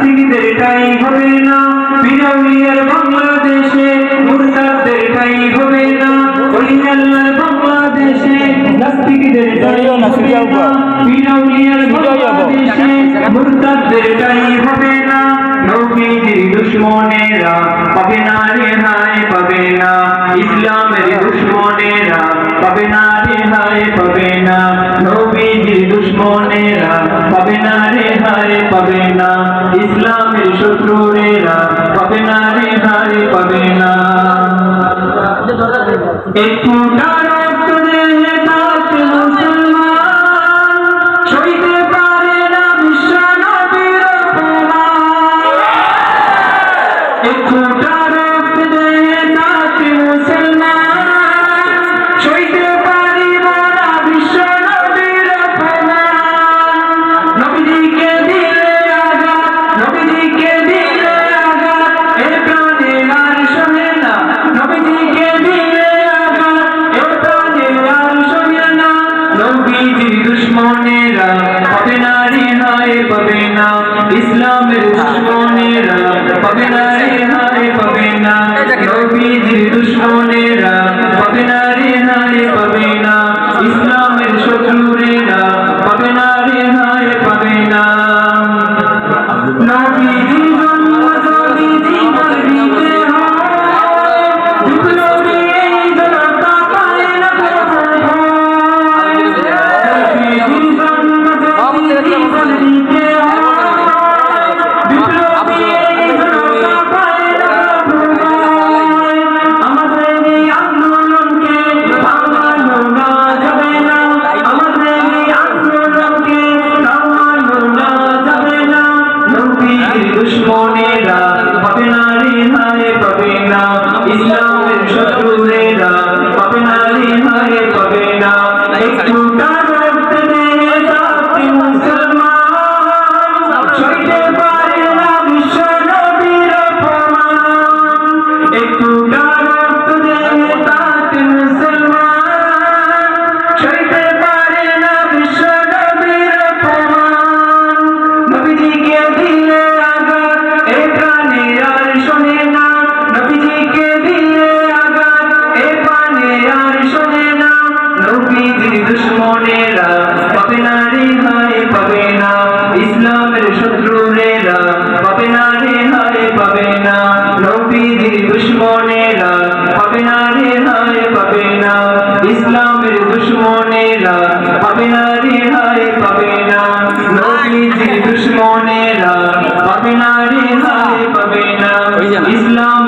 নাস্তিকদের ঠাঁই হবে না, বিরাউলিয়ার বাংলাদেশে মুরতাদদের ঠাঁই হবে না, অলিয়াল্লাহর বাংলাদেশে নাস্তিকদের ঠাঁই হবে না, বিরাউলিয়ার বাংলাদেশে মুরতাদদের ঠাঁই হবে না। নবীজির দুশমনেরা পাবে না রেহাই পাবে না, ইসলামের দুশমনেরা পাবে না রেহাই পাবে না, নবীজির দুশমনেরা পাবে না রেহাই পাবে না, ইসলামের শত্রুরা পাবে না রেহাই পাবে না। একটু রক্ত দেহে তাতে মুসলমান সইতে পারে না বিশ্ব নবীর অপমান। একটু রক্ত দেহে তাতে মুসলমান সইতে পারিব না বিশ্ব নবীর অপমান। নবীজিকে দিলে আঘাত, নবীজিকে দিলে আঘাত, এ প্রাণে আর সহে না, নবীজিকে দিলে আঘাত, এ প্রাণে আর সহে না। নবীজির দুশমনেরা পাবে না রেহাই পাবে না, ইসলামের দুশমনেরা পাবে না রেহাই পাবে না, নবীজির দুশমনেরা পাবে না রেহাই পাবে না, ইসলামের শত্রুরা পাবে না রেহাই পাবে না। নবীজি জন্ম যদি জীবন দিতে হয়, বিপ্লবী এই জনতা পায় না কোনো ভয়। নবীজি জন্ম যদি জীবন দিতে হয়, বিপ্লবী এই জনতা পায় না কোনো ভয়। আমাদের এই আন্দোলনকে থামানো না যাবে না, আমাদের এই আন্দোলনকে থামানো না যাবে না। নবীজির দুশমনেরা পাবে না রেহাই পাবে না, ইসলামের শত্রুরা পাবে না রেহাই পাবে না। একটু রক্ত দেহে তাতে মুসলমান সইতে পারে না বিশ্ব নবীর অপমান। একটু রক্ত দেহে তাতে মুসলমান সইতে পারে না বিশ্ব নবীর অপমান। নবীজিকে দিলে আঘাত, এ প্রাণে আর শোনে না, নবীজিকে দিলে আঘাত, এ প্রাণে আর শোনে না। নবীজির দুশমনেরা পাবে না রেহাই পাবে না, ইসলামের শত্রুরা পাবে না রেহাই পাবে না, নবীজির দুশমনেরা পাবে না রেহাই পাবে না, ইসলামের দুশমনেরা পাবে না রেহাই পাবে না, নবীজির দুশমনেরা পাবে না রেহাই পাবে না, ইসলাম